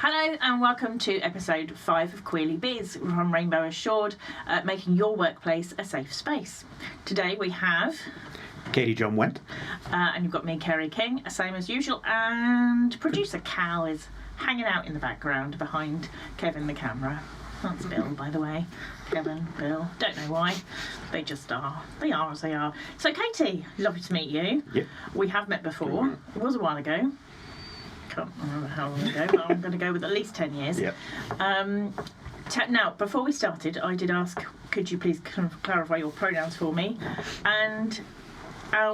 Hello and welcome to episode 5 of Queerly Biz from Rainbow Assured, making your workplace a safe space. Today we have... Katy Jon Went. And you've got me, Kerry King, same as usual, and producer Cal is hanging out in the background behind Kevin the camera. That's Bill, by the way. Kevin, Bill, don't know why. They just are. They are as they are. So Katy, lovely to meet you. Yep. We have met before. It was a while ago. Can't remember how long ago, but I'm going to go with at least 10 years. Yep. Now, before we started, I did ask, could you please clarify your pronouns for me? And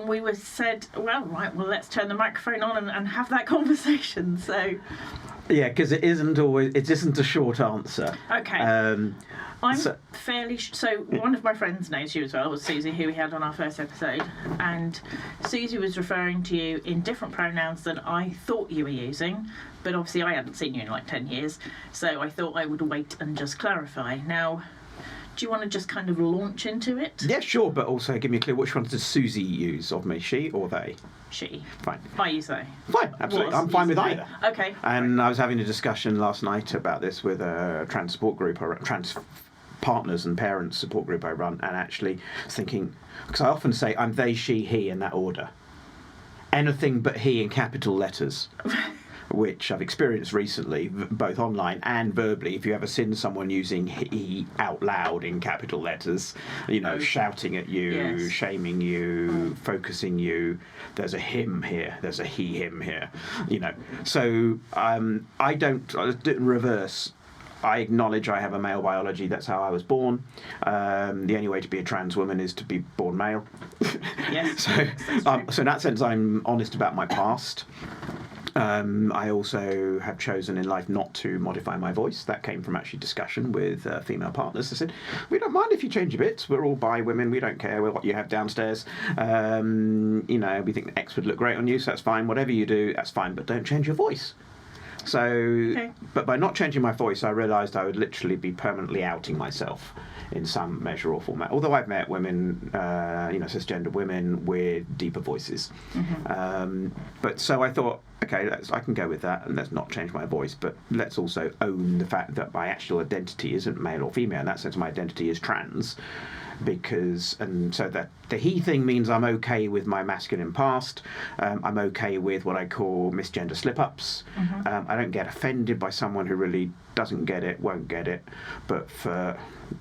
we were said, well, let's turn the microphone on and have that conversation. So, yeah, because it isn't a short answer. Okay. I'm fairly... So one of my friends knows you as well, was Susie, who we had on our first episode. And Susie was referring to you in different pronouns than I thought you were using. But obviously I hadn't seen you in like 10 years. So I thought I would wait and just clarify. Now, do you want to just kind of launch into it? Yeah, sure, but also give me a clue. Which ones does Susie use of me? She or they? She. Fine. I use they. Fine, absolutely. I'm fine with either. Okay. And I was having a discussion last night about this with a trans support group, or trans partners and parents support group I run, and actually thinking, because I often say I'm they, she, he in that order. Anything but he in capital letters. Which I've experienced recently, both online and verbally. If you ever seen someone using he out loud in capital letters, shouting at you, yes, shaming you, focusing you, there's a him here, there's a he, him here, So I do it in reverse. I acknowledge I have a male biology. That's how I was born. The only way to be a trans woman is to be born male. Yes. So in that sense, I'm honest about my past. I also have chosen in life not to modify my voice. That came from actually discussion with female partners. They said, we don't mind if you change your bits. We're all bi women. We don't care what you have downstairs. We think X would look great on you, so that's fine. Whatever you do, that's fine. But don't change your voice. So, okay. But by not changing my voice, I realised I would literally be permanently outing myself in some measure or format. Although I've met women, cisgender women with deeper voices. Mm-hmm. But so I thought, okay, I can go with that, and let's not change my voice, but let's also own the fact that my actual identity isn't male or female. In that sense, my identity is trans. So that the he thing means I'm okay with my masculine past. I'm okay with what I call misgender slip-ups. Mm-hmm. I don't get offended by someone who really doesn't get it, won't get it, but for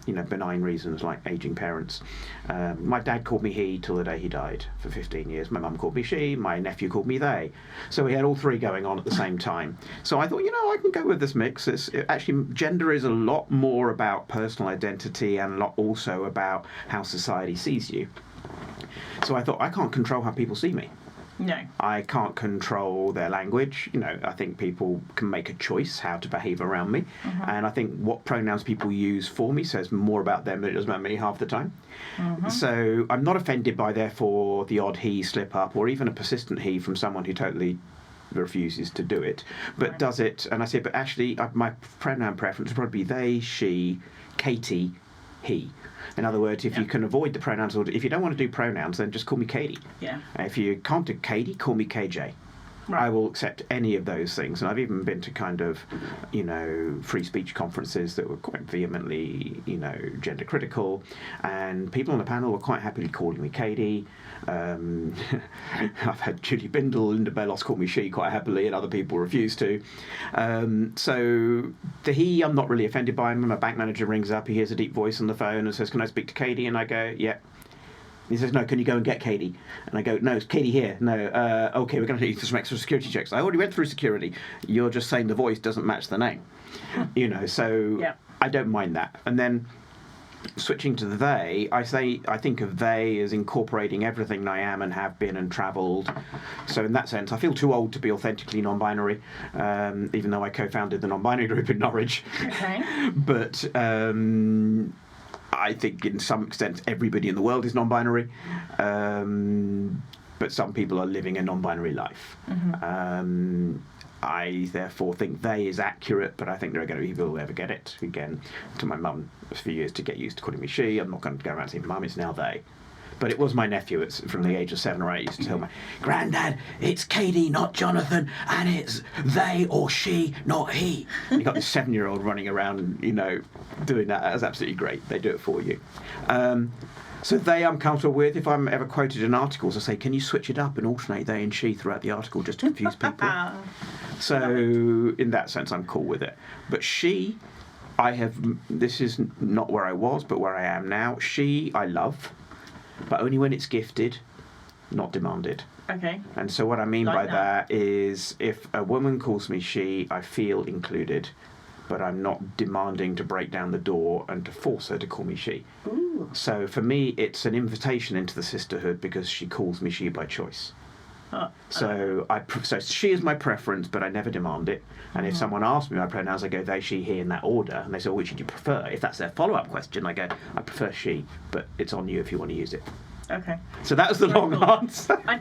benign reasons like aging parents. My dad called me he till the day he died for 15 years. My mum called me she. My nephew called me they. So we had all three going on at the same time. So I thought, I can go with this mix. Actually, gender is a lot more about personal identity and a lot also about how society sees you. So I thought, I can't control how people see me. No. I can't control their language. I think people can make a choice how to behave around me. Mm-hmm. And I think what pronouns people use for me says more about them than it does about me half the time. Mm-hmm. So I'm not offended by, therefore, the odd he slip up or even a persistent he from someone who totally refuses to do it, but right. Does it. And I say, but actually, my pronoun preference would probably be they, she, Katy, he. In other words, if you can avoid the pronouns, or if you don't want to do pronouns, then just call me Katy. Yeah. If you can't do Katy, call me KJ. Right. I will accept any of those things. And I've even been to kind of, free speech conferences that were quite vehemently, gender critical. And people on the panel were quite happily calling me Katy. I've had Judy Bindel, Linda Bellos call me she quite happily, and other people refuse to. So the he, I'm not really offended by him. When my bank manager rings up, he hears a deep voice on the phone and says, can I speak to Katy? And I go, yeah. He says, no, can you go and get Katy? And I go, no, it's Katy here. No, okay, we're going to take you through some extra security checks. I already went through security. You're just saying the voice doesn't match the name. So yeah. I don't mind that. And then switching to the they, I think of they as incorporating everything I am and have been and travelled. So in that sense, I feel too old to be authentically non-binary, even though I co-founded the non-binary group in Norwich. Okay. But I think in some extent everybody in the world is non-binary, but some people are living a non-binary life. Mm-hmm. I therefore think they is accurate, but I think there are going to be people who ever get it. Again, to my mum, a few years to get used to calling me she. I'm not going to go around saying mum, it's now they. But it was my nephew from the age of 7 or 8 used to tell me, Grandad, it's Katy, not Jonathan, and it's they or she, not he. And you got this 7-year-old running around, doing that. That's absolutely great. They do it for you. So they I'm comfortable with. If I'm ever quoted in articles, I say, can you switch it up and alternate they and she throughout the article just to confuse people? So in that sense, I'm cool with it. But she, this is not where I was, but where I am now. She, I love, but only when it's gifted, not demanded. Okay. And so what I mean by that is if a woman calls me she, I feel included, but I'm not demanding to break down the door and to force her to call me she. Ooh. So for me, it's an invitation into the sisterhood because she calls me she by choice. So she is my preference, but I never demand it. And if someone asks me my pronouns, I go they, she, he in that order. And they say, which do you prefer? If that's their follow-up question, I go, I prefer she, but it's on you if you want to use it. Okay. So that was the long answer. I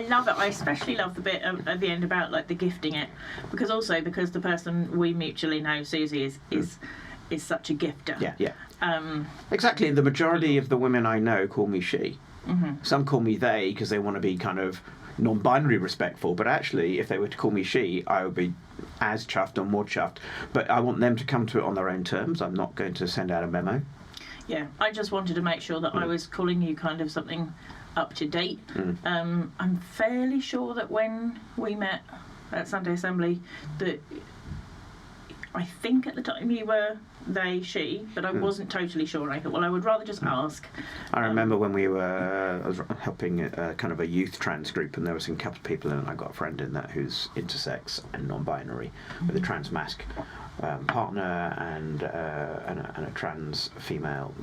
love it. I especially love the bit at the end about like the gifting it, because the person we mutually know, Susie, is such a gifter. Yeah. Exactly. And the majority of the women I know call me she. Mm-hmm. Some call me they because they want to be kind of non-binary respectful, but actually if they were to call me she, I would be as chuffed or more chuffed. But I want them to come to it on their own terms. I'm not going to send out a memo. Yeah, I just wanted to make sure that I was calling you kind of something up to date. I'm fairly sure that when we met at Sunday Assembly, that I think at the time you were they, she, but I wasn't totally sure. I thought, well, I would rather just ask. I remember when I was helping kind of a youth trans group, and there were some couple of people in it, and I got a friend in that who's intersex and non-binary with a trans masc partner and a trans female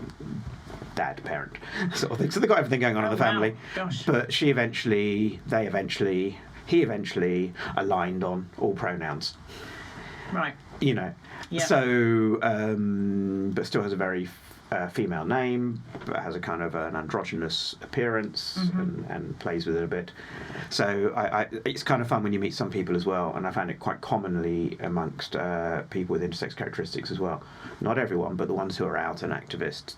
parent sort of thing. So they got everything going on in the family. Wow. Gosh. But he eventually aligned on all pronouns. Right. Yep. So, but still has a very female name, but has a kind of an androgynous appearance and plays with it a bit. So it's kind of fun when you meet some people as well, and I found it quite commonly amongst people with intersex characteristics as well. Not everyone, but the ones who are out and activists,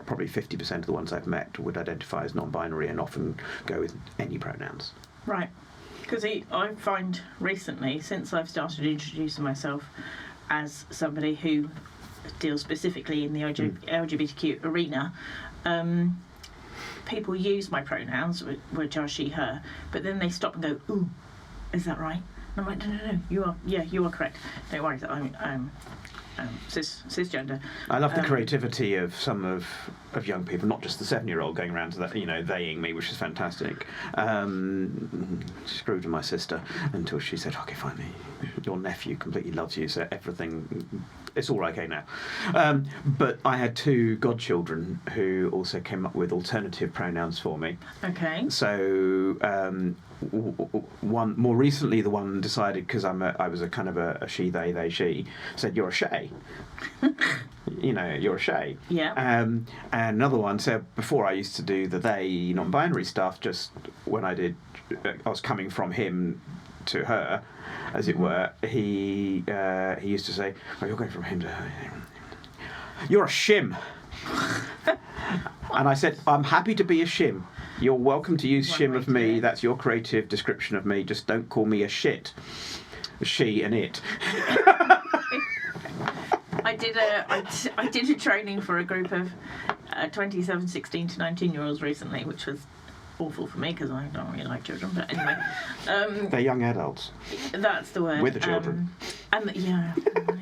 probably 50% of the ones I've met would identify as non-binary and often go with any pronouns. Right. Because I find recently, since I've started introducing myself as somebody who deals specifically in the LGBTQ arena, people use my pronouns, which are she, her, but then they stop and go, ooh, is that right? And I'm like, no, you are correct. Don't worry, I'm cisgender. I love the creativity of some of young people, not just the 7-year-old going around to that, theying me, which is fantastic. Screwed with my sister until she said, okay, fine, your nephew completely loves you, so everything, it's all okay now. But I had 2 godchildren who also came up with alternative pronouns for me. Okay. So one more recently, the one decided, because I was a kind of a she, they, she, said, you're a shay. You're a shay. Yeah. And another one said, before I used to do the they non-binary stuff, just when I was coming from him to her, as it were, he used to say, oh, you're going from him to her. You're a shim. And I said, I'm happy to be a shim. You're welcome to use shim of me. That's your creative description of me. Just don't call me a shit. She and it. I did a training for a group of 27, 16 to 19-year-olds recently, which was awful for me because I don't really like children. But anyway, they're young adults. That's the word. With the children.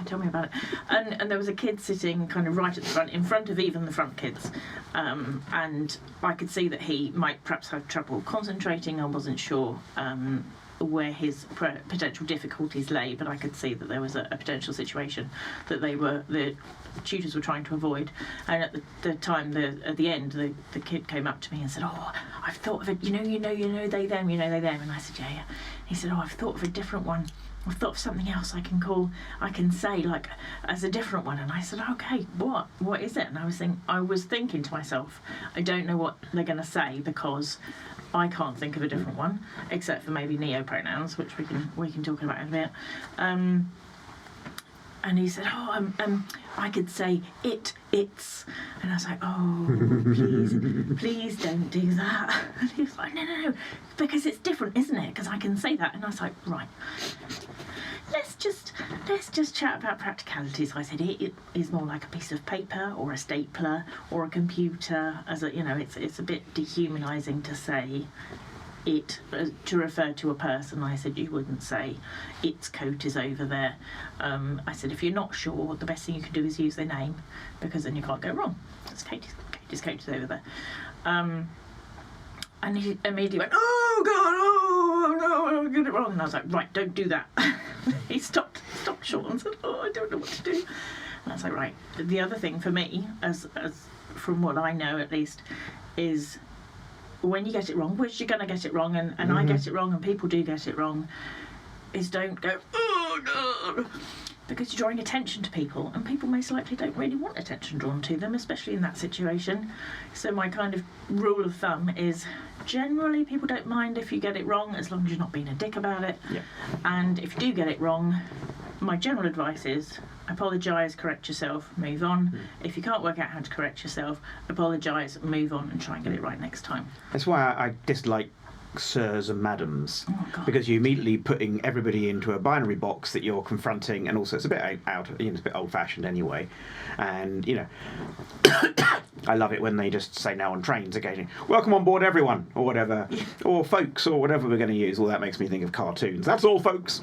Tell me about it. And there was a kid sitting kind of right at the front, in front of even the front kids, and I could see that he might perhaps have trouble concentrating. I wasn't sure where his potential difficulties lay, but I could see that there was a potential situation that the tutors were trying to avoid. And at the time, at the end, the kid came up to me and said, "Oh, I've thought of it. They them, they them." And I said, "Yeah." He said, "Oh, I've thought of a different one. I've thought of something else I can say like as a different one." And I said, "Okay, what is it?" And I was thinking to myself, I don't know what they're going to say because I can't think of a different one, except for maybe neo pronouns, which we can talk about in a bit. And And he said, oh, I could say it's. And I was like, oh, please don't do that. And he was like, no, because it's different, isn't it? Because I can say that. And I was like, right, let's just chat about practicalities. I said, it is more like a piece of paper or a stapler or a computer. As a, it's a bit dehumanising to say it, to refer to a person. I said, you wouldn't say its coat is over there. I said, if you're not sure, the best thing you can do is use their name, because then you can't go wrong. It's Katy's coat is over there. And he immediately went, oh God, no, I got it wrong. And I was like, right, don't do that. He stopped short and said, oh, I don't know what to do. And I was like, right. The other thing for me, as from what I know at least, is when you get it wrong, which you're going to get it wrong, and I get it wrong, and people do get it wrong, is don't go, oh no, because you're drawing attention to people, and people most likely don't really want attention drawn to them, especially in that situation. So my kind of rule of thumb is generally people don't mind if you get it wrong, as long as you're not being a dick about it. Yeah. And if you do get it wrong, my general advice is apologise, correct yourself, move on. If you can't work out how to correct yourself, apologise, move on, and try and get it right next time. That's why I dislike sirs and madams, because you're immediately putting everybody into a binary box that you're confronting, and also it's a bit it's a bit old-fashioned anyway. And I love it when they just say now on trains occasionally, welcome on board everyone, or whatever, or folks, or whatever we're going to use. Well, that makes me think of cartoons. That's all, folks.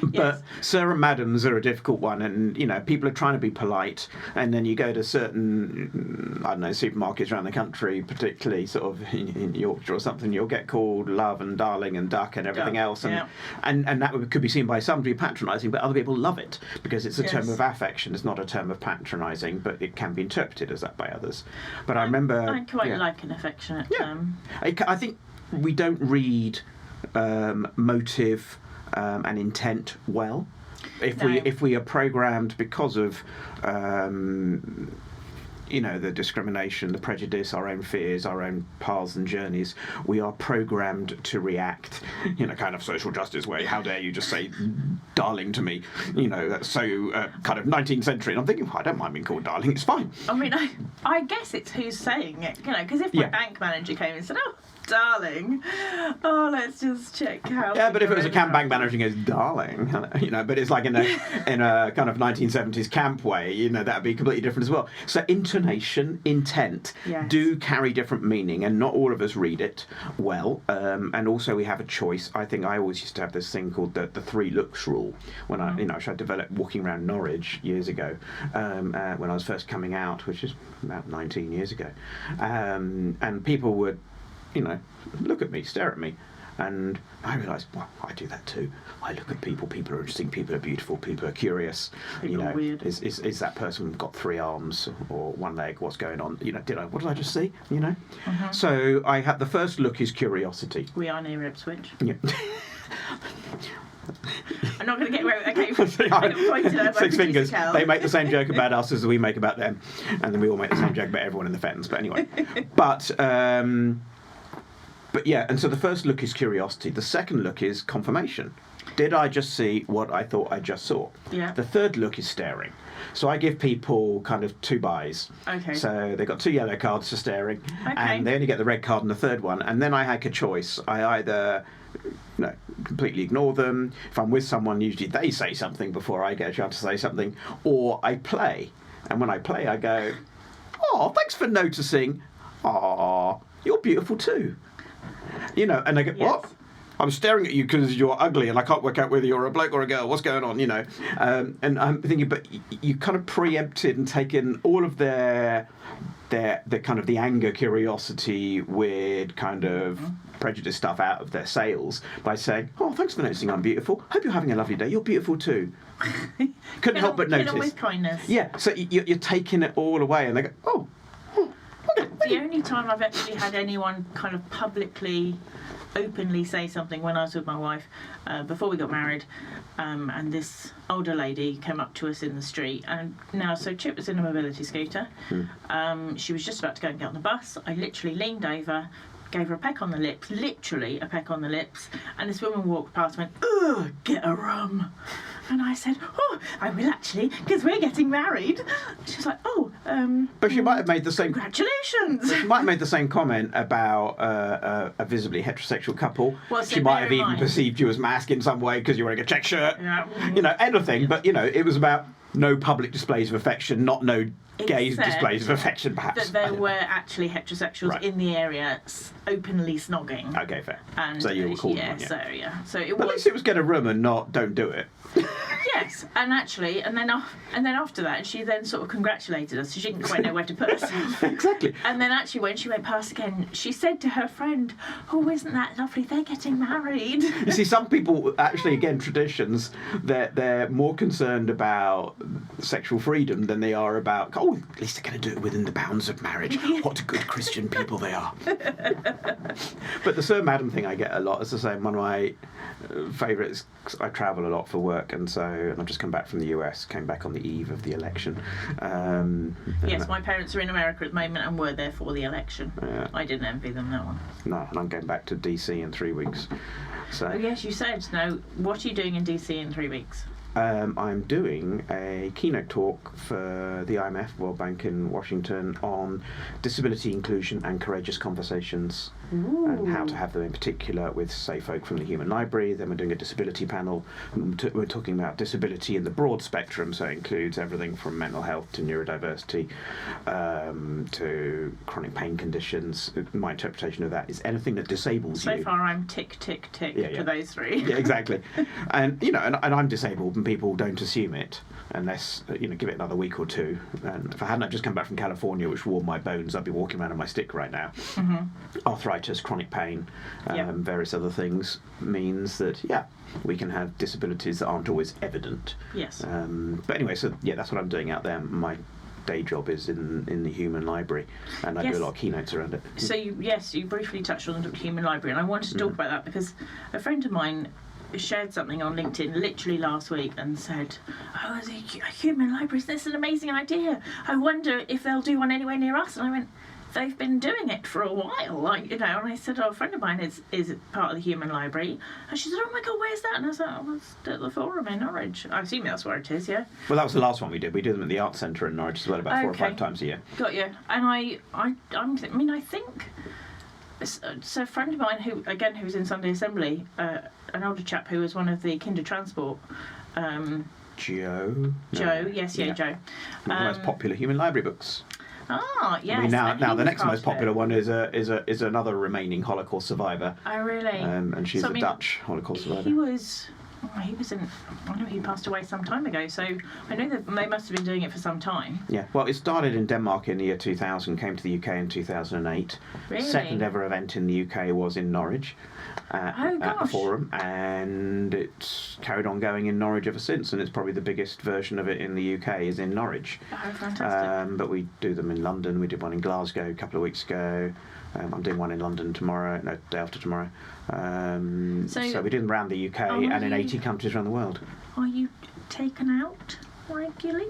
But Yes. sir and madams are a difficult one, and people are trying to be polite, and then you go to certain, I don't know, supermarkets around the country, particularly sort of in Yorkshire or something, you'll get called love and darling and duck and everything else, and that could be seen by some to be patronising, but other people love it because it's a term of affection. It's not a term of patronising, but it can be interpreted as that by others. But I remember I quite like an affectionate term. I think we don't read motive and intent well. If we are programmed because of the discrimination, the prejudice, our own fears, our own paths and journeys, we are programmed to react in a kind of social justice way. How dare you just say darling to me? That's so kind of 19th century. And I'm thinking, I don't mind being called darling, it's fine. I mean, I guess it's who's saying it, because if my bank manager came and said, oh, darling, let's just check how... Yeah, but if it was a camp bank manager and goes, darling, but it's like in a kind of 1970s camp way, that would be completely different as well. So intonation, intent do carry different meaning, and not all of us read it well. And also we have a choice. I think I always used to have this thing called the 3 looks rule when I developed walking around Norwich years ago, when I was first coming out, which is about 19 years ago. And people would look at me, stare at me, and I realised, well, I do that too. I look at people are interesting, people are beautiful, people are curious. People are weird. Is that person got 3 arms or 1 leg? What's going on? What did I just see? So I had the first look is curiosity. We are near Ipswich. Yeah. I'm not going to get away with it. 6 fingers. They make the same joke about us as we make about them, and then we all make the same joke about everyone in the Fens. But anyway, But yeah, and so the first look is curiosity. The second look is confirmation. Did I just see what I thought I just saw? Yeah. The third look is staring. So I give people kind of 2 buys. Okay. So they got 2 yellow cards for staring, and they only get the red card in the third one. And then I make a choice. I either completely ignore them. If I'm with someone, usually they say something before I get a chance to say something, or I play. And when I play, I go, "Oh, thanks for noticing. Oh, you're beautiful too." And they go, "What? I'm staring at you because you're ugly and I can't work out whether you're a bloke or a girl. What's going on?" And I'm thinking, but you kind of preempted and taken all of their kind of the anger, curiosity, weird kind of prejudice stuff out of their sales by saying, "Oh, thanks for noticing I'm beautiful. Hope you're having a lovely day. You're beautiful too." Couldn't help but notice. With kindness. Yeah, so you're taking it all away, and they go, "Oh, okay." The only time I've actually had anyone kind of publicly, openly say something when I was with my wife, before we got married, and this older lady came up to us in the street, and so Chip was in a mobility scooter. She was just about to go and get on the bus. I literally leaned over, gave her a peck on the lips, literally a peck on the lips, and this woman walked past and went, "Ugh, get a rum." And I said, oh, I will actually, because we're getting married. She's like, oh, But she might have made the same. congratulations. She might have made the same comment about a visibly heterosexual couple. Well, so she might bear have in even mind- perceived you as masc in some way because you're wearing a check shirt. Yeah. Anything. But it was about no public displays of affection, not no gay Except displays of affection, perhaps. that there were actually heterosexuals Right. in the area openly snogging. Okay, fair. And So you recall yeah, them, yeah. so yeah, so it But at was least it was get a room and not don't do it. yes, and then after that, she then sort of congratulated us. She didn't quite know where to put herself. Exactly. And then actually, when she went past again, she said to her friend, "Oh, isn't that lovely? They're getting married." You see, some people actually, again, traditions, they're more concerned about sexual freedom than they are about. Oh, at least they're going to do it within the bounds of marriage. What good Christian people they are. But the Sir Madam thing I get a lot. As I say, one of my favourites. I travel a lot for work, and I've just come back from the US. Came back on the eve of the election. Yes, my parents are in America at the moment and were there for the election. Yeah. I didn't envy them that one. No, and I'm going back to DC in 3 weeks. So Oh yes, you said. No, what are you doing in DC in 3 weeks? I'm doing a keynote talk for the IMF, World Bank in Washington, on disability inclusion and courageous conversations, and how to have them in particular with, say, folk from the Human Library. Then we're doing a disability panel. We're talking about disability in the broad spectrum, so it includes everything from mental health to neurodiversity to chronic pain conditions. My interpretation of that is anything that disables you. So far, I'm tick, tick, tick Yeah, yeah. for those three. Yeah, exactly. And and I'm disabled, and people don't assume it unless give it another week or two. And if I hadn't just come back from California, which wore my bones, I'd be walking around on my stick right now. Arthritis, chronic pain, various other things means that we can have disabilities that aren't always evident. Yes. But anyway, so that's what I'm doing out there. My day job is in the Human Library, and I do a lot of keynotes around it. So you briefly touched on the Human Library, and I wanted to talk about that because a friend of mine shared something on LinkedIn literally last week and said, "Oh, the Human Library, isn't this an amazing idea? I wonder if they'll do one anywhere near us." And I went, "They've been doing it for a while, and I said, "Oh, a friend of mine is part of the Human Library," and she said, "Oh my God, where's that?" And I was like, "Oh, it's at the Forum in Norwich." I assume that's where it is, yeah. Well, that was the last one we did. We do them at the Arts Centre in Norwich as well, about 4 or 5 times a year. Got you. And I think. So a friend of mine who was in Sunday Assembly, an older chap who was one of the Kinder Transport. Joe. Joe, yes, Joe. One of the most popular Human Library books. Ah, yes. I mean, now and the he next was most part of popular it. one is another remaining Holocaust survivor. Oh, really? And she's a Dutch Holocaust survivor. He was in. I know he passed away some time ago, so I know that they must have been doing it for some time. Yeah, well, it started in Denmark in the year 2000, came to the UK in 2008. Really? Second ever event in the UK was in Norwich at the Forum, and it's carried on going in Norwich ever since, and it's probably the biggest version of it in the UK is in Norwich. Oh, fantastic. But we do them in London. We did one in Glasgow a couple of weeks ago. I'm doing one in London tomorrow, no, day after tomorrow. So we did them around the UK and in 80 countries around the world. Are you taken out regularly?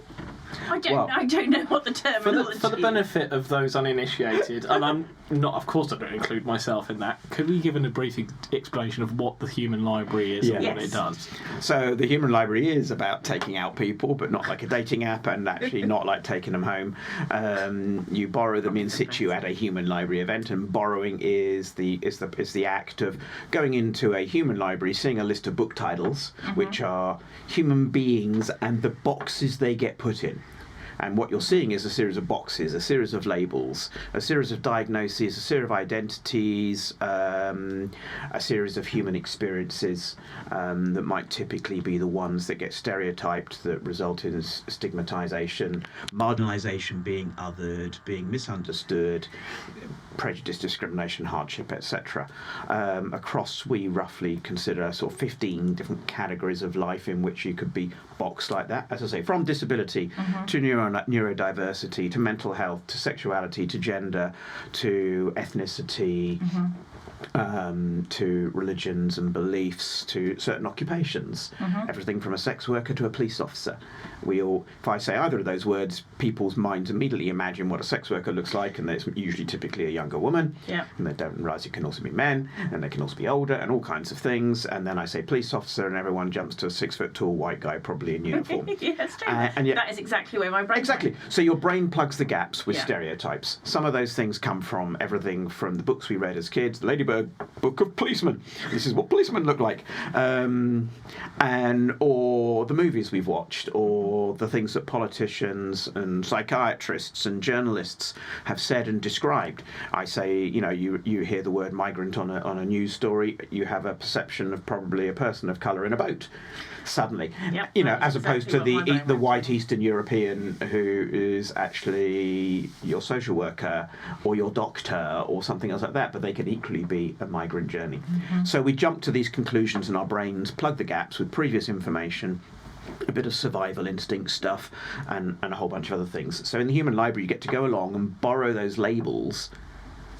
I don't know what the terminology for the benefit of those uninitiated, and I'm not, of course I don't include myself in that, could we give a brief explanation of what the Human Library is and what it does? So the Human Library is about taking out people, but not like a dating app, and actually not like taking them home. You borrow them in situ at a Human Library event, and borrowing is the act of going into a Human Library, seeing a list of book titles, which are human beings and the boxes they get put in. And what you're seeing is a series of boxes, a series of labels, a series of diagnoses, a series of identities, a series of human experiences that might typically be the ones that get stereotyped, that result in stigmatization, marginalization, being othered, being misunderstood, prejudice, discrimination, hardship, etc. Across, we roughly consider sort of 15 different categories of life in which you could be boxed like that. As I say, from disability to neurodiversity, to mental health, to sexuality, to gender, to ethnicity, to religions and beliefs, to certain occupations, everything from a sex worker to a police officer. If I say either of those words, people's minds immediately imagine what a sex worker looks like, and it's usually typically a younger woman, and they don't realise it can also be men, and they can also be older, and all kinds of things. And then I say police officer, and everyone jumps to a 6-foot-tall white guy, probably in uniform. Yeah, that's true. And yet, that is exactly where my brain Exactly. So your brain plugs the gaps with stereotypes. Some of those things come from everything from the books we read as kids, the Ladybird Book of Policemen. This is what policemen look like. Or the movies we've watched, or the things that politicians and psychiatrists and journalists have said and described. I say, you hear the word migrant on a news story, you have a perception of probably a person of colour in a boat. Suddenly, as opposed to the white Eastern European who is actually your social worker or your doctor or something else like that, but they can equally be a migrant journey. So we jump to these conclusions and our brains plug the gaps with previous information, a bit of survival instinct stuff, and a whole bunch of other things. So in the Human Library, you get to go along and borrow those labels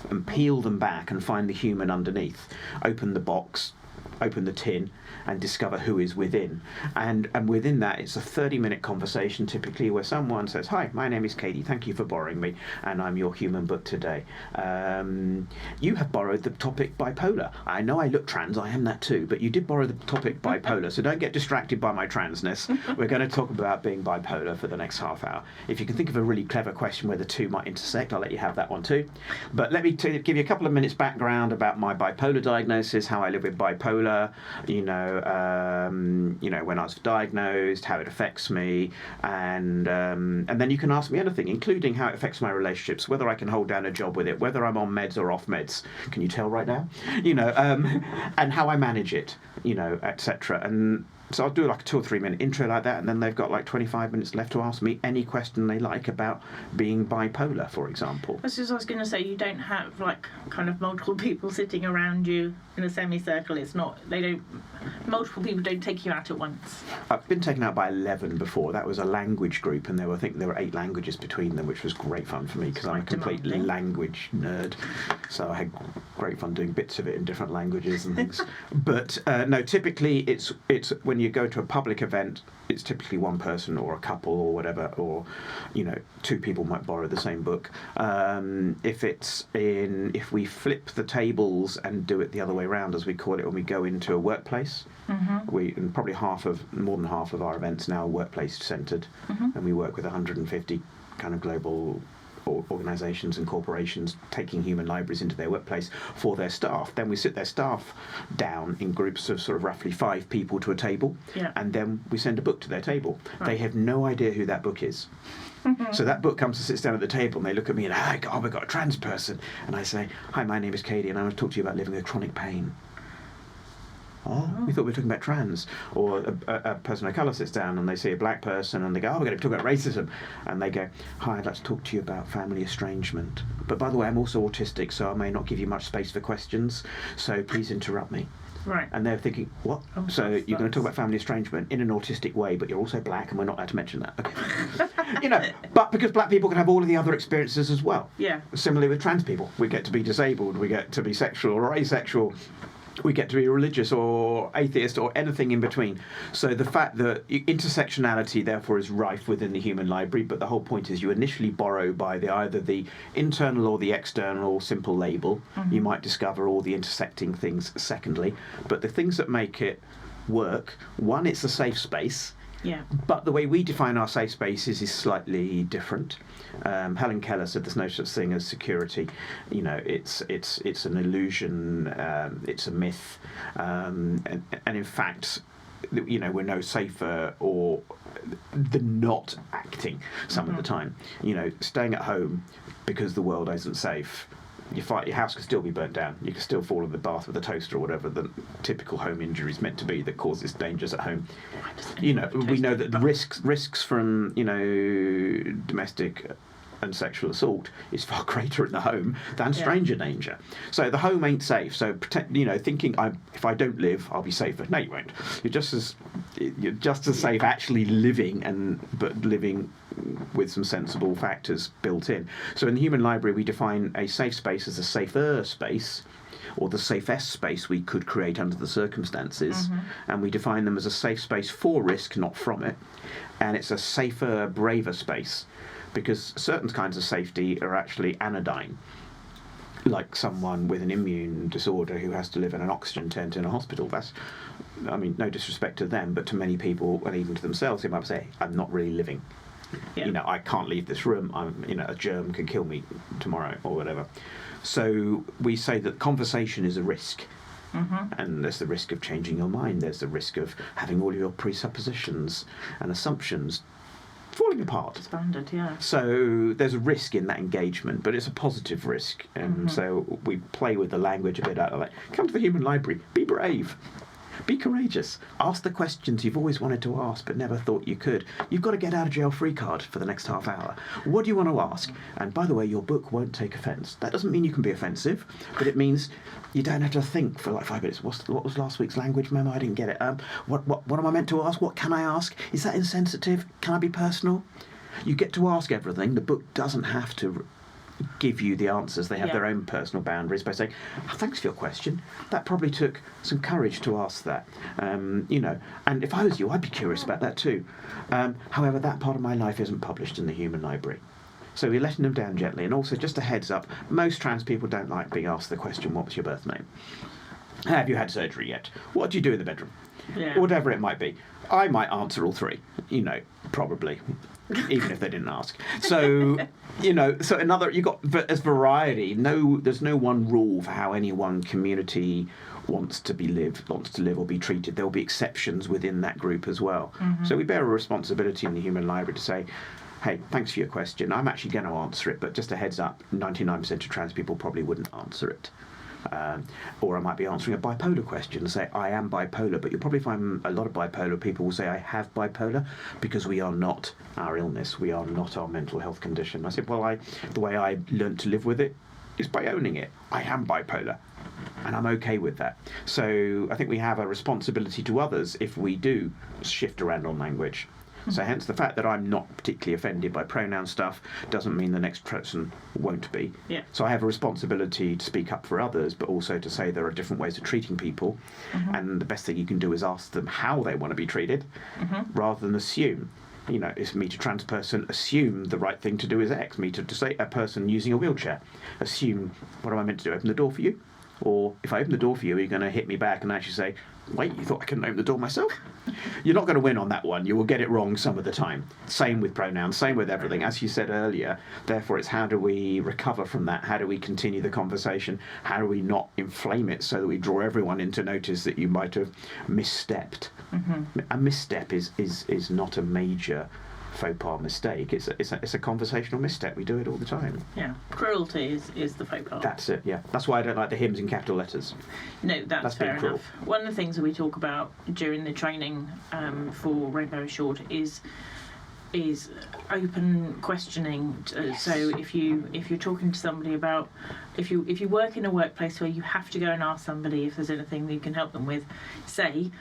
and peel them back and find the human underneath. Open the box, open the tin, and discover who is within. And within that, it's a 30-minute conversation typically where someone says, "Hi, my name is Katy, thank you for borrowing me, and I'm your human book today. You have borrowed the topic bipolar. I know I look trans, I am that too, but you did borrow the topic bipolar, so don't get distracted by my transness. We're going to talk about being bipolar for the next half hour. If you can think of a really clever question where the two might intersect, I'll let you have that one too. But let me give you a couple of minutes background about my bipolar diagnosis, how I live with bipolar, when I was diagnosed, how it affects me, and then you can ask me anything, including how it affects my relationships, whether I can hold down a job with it, whether I'm on meds or off meds. Can you tell right now? And how I manage it, etc. And so I'll do like a 2 or 3 minute intro like that, and then they've got like 25 minutes left to ask me any question they like about being bipolar, for example. That's just what I was going to say. You don't have like kind of multiple people sitting around you in a semicircle. Multiple people don't take you out at once. I've been taken out by 11 before. That was a language group, and I think there were 8 languages between them, which was great fun for me because I'm a complete language nerd. So I had great fun doing bits of it in different languages and things. But no, typically it's when you go to a public event, it's typically one person or a couple or whatever, or 2 people might borrow the same book. If we flip the tables and do it the other way around, as we call it, when we go into a workplace, and probably more than half of our events now are workplace centred, and we work with 150 kind of global organisations and corporations taking human libraries into their workplace for their staff. Then we sit their staff down in groups of sort of roughly 5 people to a table, and then we send a book to their table. Right. They have no idea who that book is. So that book comes and sits down at the table, and they look at me and, we've got a trans person. And I say, "Hi, my name is Katy, and I want to talk to you about living with chronic pain." Oh, we thought we were talking about trans. Or a person of colour sits down and they see a black person and they go, "Oh, we're going to talk about racism." And they go, "Hi, I'd like to talk to you about family estrangement. But by the way, I'm also autistic, so I may not give you much space for questions, so please interrupt me." Right. And they're thinking, "What? So you're going to talk about family estrangement in an autistic way, but you're also black and we're not allowed to mention that." Okay. But because black people can have all of the other experiences as well. Yeah. Similarly with trans people. We get to be disabled, we get to be sexual or asexual, we get to be religious or atheist or anything in between. So the fact that intersectionality therefore is rife within the Human Library, but the whole point is you initially borrow by either the internal or the external simple label. You might discover all the intersecting things secondly, but the things that make it work, one, it's a safe space. Yeah. But the way we define our safe spaces is slightly different. Helen Keller said there's no such thing as security. It's an illusion. It's a myth. And in fact, we're no safer or than not acting some of the time. Staying at home because the world isn't safe. Your house can still be burnt down. You can still fall in the bath with a toaster or whatever the typical home injury is meant to be that causes dangers at home. We know that the risks from domestic and sexual assault is far greater in the home than stranger danger. So the home ain't safe. So thinking if I don't live, I'll be safer. No, you won't. You're just as safe actually living, but living with some sensible factors built in. So in the Human Library, we define a safe space as a safer space or the safest space we could create under the circumstances, and we define them as a safe space for risk, not from it, and it's a safer, braver space, because certain kinds of safety are actually anodyne, like someone with an immune disorder who has to live in an oxygen tent in a hospital. That's, I mean, no disrespect to them, but to many people, and even to themselves, they might say, I'm not really living. Yeah. You know, I can't leave this room. A germ can kill me tomorrow or whatever. So we say that conversation is a risk. And there's the risk of changing your mind. There's the risk of having all your presuppositions and assumptions falling apart. Expanded, yeah. So there's a risk in that engagement, but it's a positive risk. And so we play with the language a bit out of that. Come to the Human Library. Be brave. Be courageous. Ask the questions you've always wanted to ask but never thought you could. You've got a get out of jail free card for the next half hour. What do you want to ask? And by the way, your book won't take offence. That doesn't mean you can be offensive, but it means you don't have to think for like 5 minutes. What was last week's language memo? I didn't get it. What am I meant to ask? What can I ask? Is that insensitive? Can I be personal? You get to ask everything. The book doesn't have to give you the answers. They have their own personal boundaries by saying, thanks for your question. That probably took some courage to ask that. And if I was you, I'd be curious about that too. However, that part of my life isn't published in the Human Library. So we're letting them down gently. And also, just a heads up, most trans people don't like being asked the question, what was your birth name? Have you had surgery yet? What do you do in the bedroom? Yeah. Whatever it might be. I might answer all three, probably, even if they didn't ask. So, so you've got, as variety, there's no one rule for how any one community wants to live or be treated. There will be exceptions within that group as well. So we bear a responsibility in the Human Library to say, hey, thanks for your question. I'm actually going to answer it, but just a heads up, 99% of trans people probably wouldn't answer it. Or I might be answering a bipolar question and say, I am bipolar, but you'll probably find a lot of bipolar people will say, I have bipolar, because we are not our illness, we are not our mental health condition. I said, well, the way I learned to live with it is by owning it. I am bipolar, and I'm okay with that. So I think we have a responsibility to others if we do shift around on language. So hence the fact that I'm not particularly offended by pronoun stuff doesn't mean the next person won't be. Yeah. So I have a responsibility to speak up for others, but also to say there are different ways of treating people, and the best thing you can do is ask them how they want to be treated, rather than assume. It's me to trans person, assume the right thing to do is X. Me to say a person using a wheelchair, assume, what am I meant to do, open the door for you? Or if I open the door for you, are you going to hit me back and actually say, wait, you thought I couldn't open the door myself? You're not going to win on that one. You will get it wrong some of the time. Same with pronouns, same with everything. As you said earlier, therefore it's how do we recover from that? How do we continue the conversation? How do we not inflame it so that we draw everyone into notice that you might have misstepped? A misstep is not a major faux pas mistake. It's a conversational misstep. We do it all the time. Yeah, cruelty is the faux pas. That's it. Yeah, that's why I don't like the hymns in capital letters. No, that's fair cruel. enough. One of the things that we talk about during the training for Rainbow Assured is open questioning. So if you're talking to somebody about if you work in a workplace where you have to go and ask somebody if there's anything that you can help them with, say,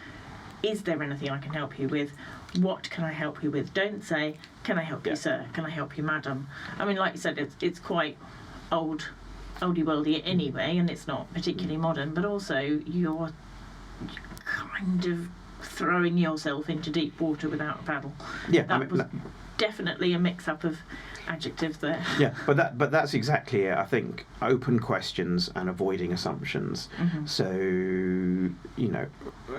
is there anything I can help you with? What can I help you with? Don't say, can I help you, sir? Can I help you, madam? I mean, like you said, it's quite oldie worldy anyway, and it's not particularly modern, but also you're kind of throwing yourself into deep water without a paddle. Yeah, that was definitely a mix-up of adjectives there. Yeah, but that's exactly it. I think open questions and avoiding assumptions. So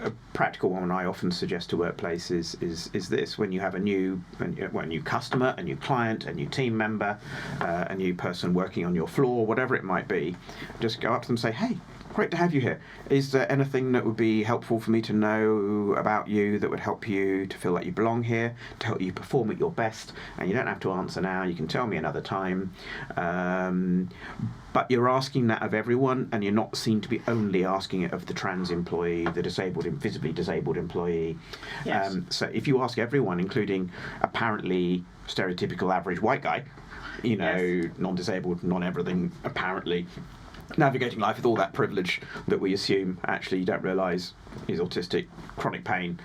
a practical one I often suggest to workplaces is this: when you have a new customer, a new client, a new team member, a new person working on your floor, whatever it might be, just go up to them and say, hey, great to have you here. Is there anything that would be helpful for me to know about you that would help you to feel like you belong here, to help you perform at your best? And you don't have to answer now, you can tell me another time. But you're asking that of everyone, and you're not seen to be only asking it of the trans employee, the visibly disabled employee. Yes. So if you ask everyone, including apparently stereotypical average white guy, Yes. non-disabled, non-everything, apparently, navigating life with all that privilege that we assume actually you don't realise is autistic, chronic pain,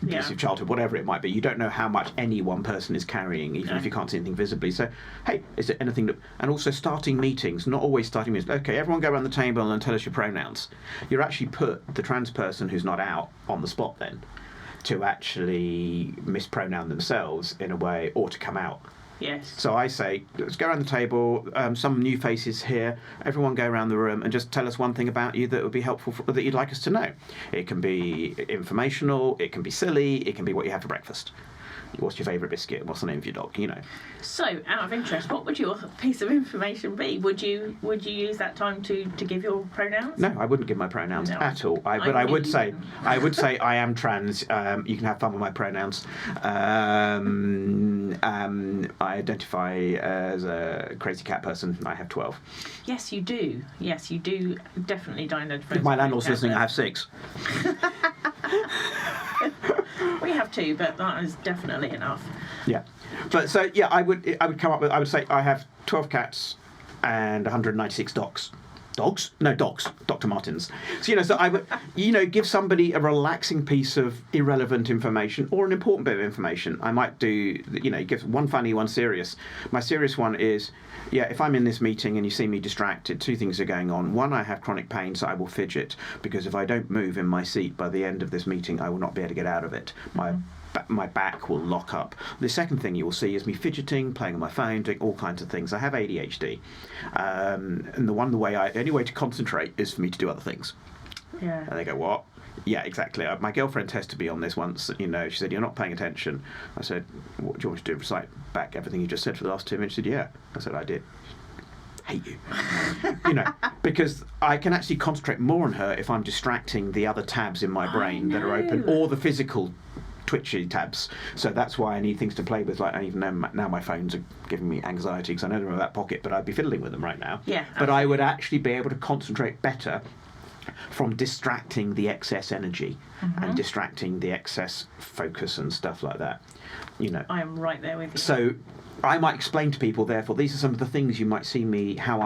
abusive childhood, whatever it might be. You don't know how much any one person is carrying, even if you can't see anything visibly. So, hey, is there anything that... And also starting meetings, not always starting meetings. Okay, everyone go around the table and tell us your pronouns. You're actually put the trans person who's not out on the spot then to actually mispronoun themselves in a way, or to come out. Yes. So I say, let's go around the table, some new faces here, everyone go around the room and just tell us one thing about you that would be helpful, that you'd like us to know. It can be informational, it can be silly, it can be what you have for breakfast. What's your favourite biscuit? What's the name of your dog? You know. So, out of interest, what would your piece of information be? Would you use that time to give your pronouns? No, I wouldn't give my pronouns at all. But I would say I am trans. You can have fun with my pronouns. I identify as a crazy cat person. I have 12. Yes, you do. Yes, you do definitely identify. If my landlord's listening, I have 6. We have 2, but that is definitely enough. Yeah, but so yeah, I would come up with. I would say I have 12 cats and 196 dogs. Dogs? No, dogs. Dr. Martens. So so I would give somebody a relaxing piece of irrelevant information or an important bit of information. I might do give one funny, one serious. My serious one is, if I'm in this meeting and you see me distracted, 2 things are going on. One, I have chronic pain, so I will fidget, because if I don't move in my seat by the end of this meeting, I will not be able to get out of it. My back will lock up. The second thing you will see is me fidgeting, playing on my phone, doing all kinds of things. I have ADHD, and the only way to concentrate is for me to do other things. Yeah. And they go, what? Yeah, exactly. My girlfriend tested me on this once. She said, you're not paying attention. I said, what do you want me to do? Recite back everything you just said for the last 2 minutes? She said, yeah. I said, I did. Hate you. Because I can actually concentrate more on her if I'm distracting the other tabs in my brain that are open, or the physical twitchy tabs. So that's why I need things to play with. Like, I even know now my phones are giving me anxiety because I know they're in my back pocket, but I'd be fiddling with them right now. Yeah. But I would actually be able to concentrate better from distracting the excess energy and distracting the excess focus and stuff like that. I am right there with you. So I might explain to people, therefore, these are some of the things you might see me, and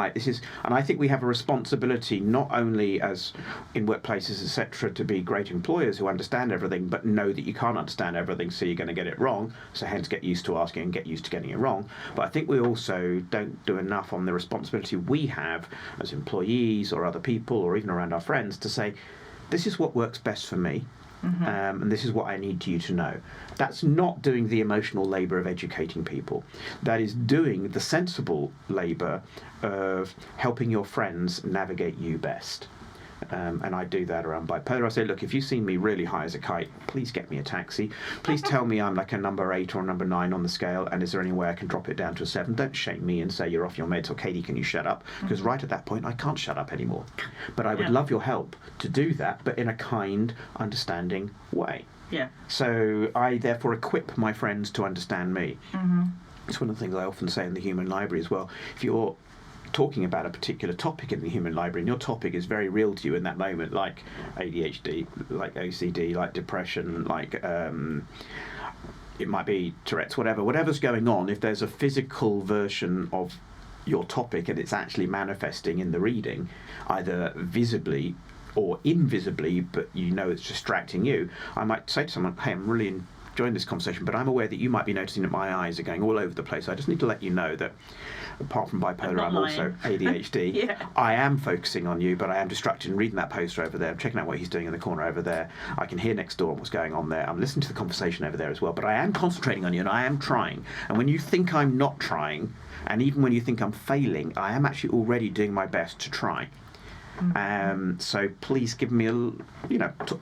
I think we have a responsibility, not only as in workplaces, etc., to be great employers who understand everything, but know that you can't understand everything, so you're going to get it wrong, so hence get used to asking and get used to getting it wrong. But I think we also don't do enough on the responsibility we have as employees or other people or even around our friends to say, this is what works best for me. And this is what I need you to know. That's not doing the emotional labour of educating people. That is doing the sensible labour of helping your friends navigate you best. And I do that around bipolar. I say, look, if you see me really high as a kite, please get me a taxi. Please tell me I'm like a number 8 or a number 9 on the scale, and is there any way I can drop it down to a 7? Don't shame me and say you're off your meds, or Katie, can you shut up? Because right at that point, I can't shut up anymore. But I would love your help to do that, but in a kind, understanding way. Yeah. So I therefore equip my friends to understand me. It's one of the things I often say in the Human Library as well. If you're talking about a particular topic in the Human Library and your topic is very real to you in that moment, like ADHD, like OCD, like depression, like it might be Tourette's, whatever's going on, if there's a physical version of your topic and it's actually manifesting in the reading, either visibly or invisibly, but it's distracting you, I might say to someone, hey, I'm really enjoying this conversation, but I'm aware that you might be noticing that my eyes are going all over the place. I just need to let you know that apart from bipolar, I'm also ADHD. Yeah. I am focusing on you, but I am distracted and reading that poster over there. I'm checking out what he's doing in the corner over there. I can hear next door what's going on there. I'm listening to the conversation over there as well, but I am concentrating on you and I am trying. And when you think I'm not trying, and even when you think I'm failing, I am actually already doing my best to try. So please give me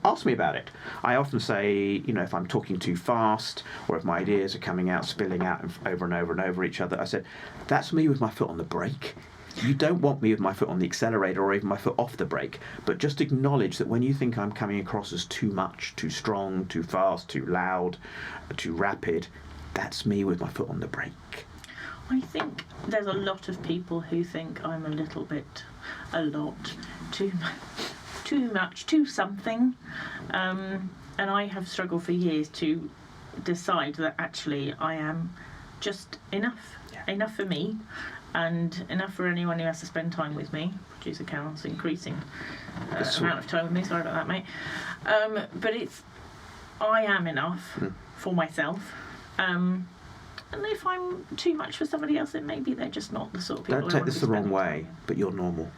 ask me about it. I often say, if I'm talking too fast or if my ideas are coming out, spilling out over and over and over each other, I said, that's me with my foot on the brake. You don't want me with my foot on the accelerator or even my foot off the brake, but just acknowledge that when you think I'm coming across as too much, too strong, too fast, too loud, too rapid, that's me with my foot on the brake. I think there's a lot of people who think I'm too much, too something, and I have struggled for years to decide that actually I am just enough for me, and enough for anyone who has to spend time with me. Producer Carol's increasing amount of time with me. Sorry about that, mate. But I am enough for myself. And if I'm too much for somebody else, then maybe they're just not the sort of people. Don't take this the wrong way, but you're normal.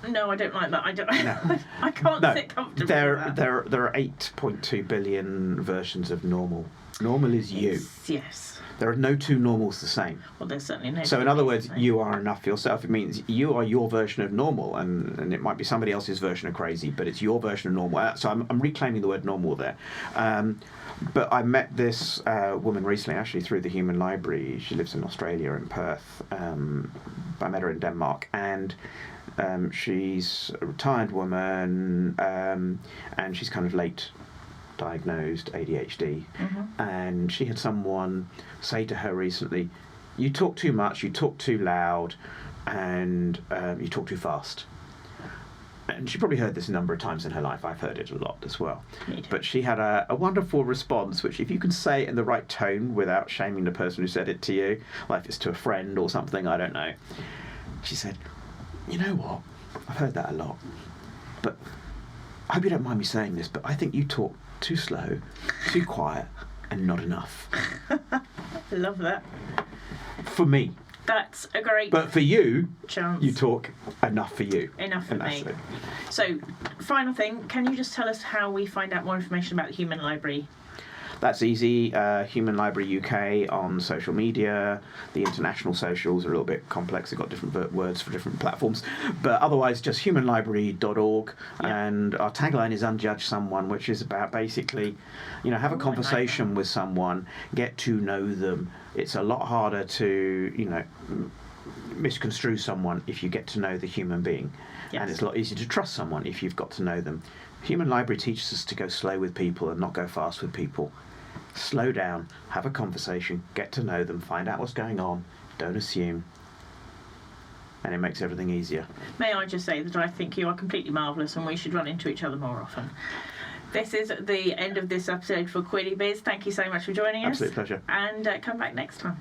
No, I don't like that. I don't. No. I can't sit comfortably. There with that. are 8.2 billion versions of normal. Normal is you. Yes. There are no two normals the same. Well, there's certainly no. So in other words, you are enough for yourself. It means you are your version of normal, and it might be somebody else's version of crazy, but it's your version of normal. So I'm reclaiming the word normal there. But I met this woman recently, actually through the Human Library. She lives in Australia, in Perth. I met her in Denmark, and she's a retired woman, and she's kind of late diagnosed ADHD, and she had someone say to her recently, "You talk too much, you talk too loud, and you talk too fast." And she probably heard this a number of times in her life. I've heard it a lot as well. But she had a wonderful response, which if you can say it in the right tone without shaming the person who said it to you, like if it's to a friend or something, I don't know. She said, "You know what? I've heard that a lot, but I hope you don't mind me saying this, but I think you talk too slow, too quiet, and not enough." I love that. For me. That's a great. But for you, chance. you talk enough for you. Enough for me. It. So, final thing, can you just tell us how we find out more information about the Human Library? That's easy. Human Library UK on social media. The international socials are a little bit complex. They've got different words for different platforms. But otherwise, just humanlibrary.org. Yeah. And our tagline is Unjudge Someone, which is about basically, have a conversation with someone, get to know them. It's a lot harder to, misconstrue someone if you get to know the human being. Yes. And it's a lot easier to trust someone if you've got to know them. Human Library teaches us to go slow with people and not go fast with people. Slow down, have a conversation, get to know them, find out what's going on, don't assume, and it makes everything easier. May I just say that I think you are completely marvellous and we should run into each other more often. This is the end of this episode for Quiddy Biz. Thank you so much for joining us. Absolute pleasure. And come back next time.